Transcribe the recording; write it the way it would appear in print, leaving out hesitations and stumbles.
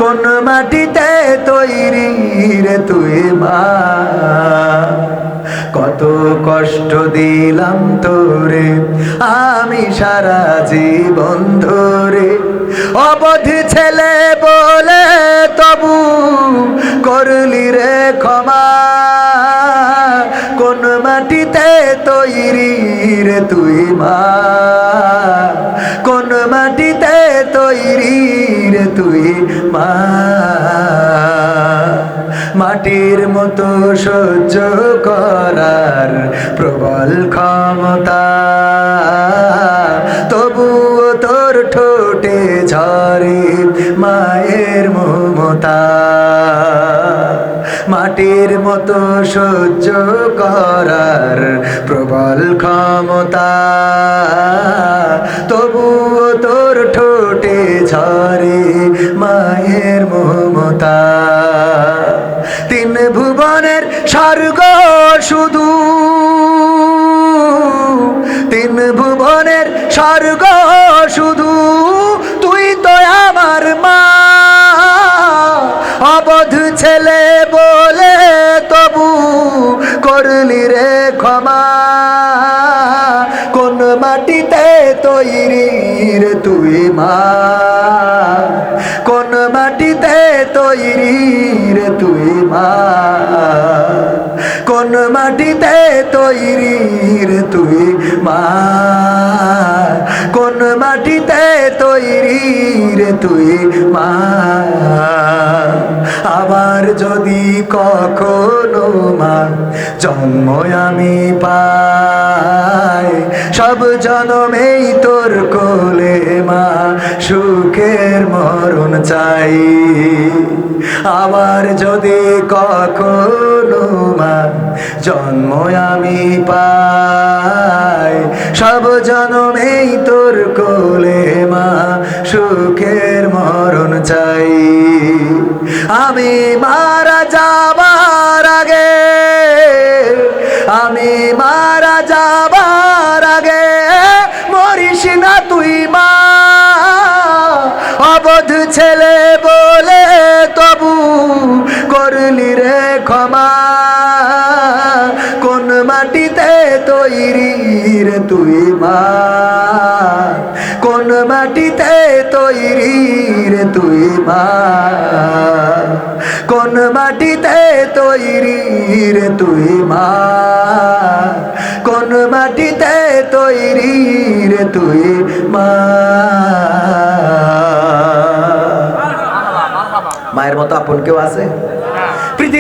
কোন মাটিতে তৈরি রে তুই মা কত কষ্ট দিলাম তোরে আমি সারা জীবন ধরে অবধ ছেলে বলে তবু করলি রে ক্ষমা কোন মাটিতে তৈরি রে তুই মা কোন মাটিতে তৈরি রে তুই মা মাটির মতো সহ্য করার প্রবল ক্ষমতা তবুও তোর ঠোঁটে ঝরে মায়ের মমতা মাটির মতো সহ্য করার প্রবল ক্ষমতা তবুও তোর ঠোঁটে ঝরে মায়ের মমতা তিন ভুবনের স্বর্গ শুধু তিন ভুবনের স্বর্গ শুধু তুই তো আমার মা অবধ ছেলে বলে তবু করলি রে ক্ষমা কোন মাটিতে তৈরি রে তুই মা কোন মাটিতে তৈরি রে তুই মা কোন মাটিতে তৈরি রে তুই মা কোন মাটিতে তৈরি রে তুই মা আবার যদি কখনো মা জন্ম আমি পাই সব জনমেই তোর কোলে মা সুখের মরণ চাই আবার যদি কখনো মা জন্ম আমি পাই সব জনমেই তোর কোলে মা সুখের মরণ চাই আমি মারা যাবার আগে আমি মারা যাবার আগে মরিস না তুই মা অবধ ছেলে বলে তবু করলি রে ক্ষমা কোন মাটিতে তৈরি রে তুই মা কোন মাটিতে তৈরি রে তুই মা কোন মাটিতে তৈরি রে তুই মা কোন মাটিতে তৈরি রে তুই মা মায়ের মতো আপন কেউ আছে পৃথিবী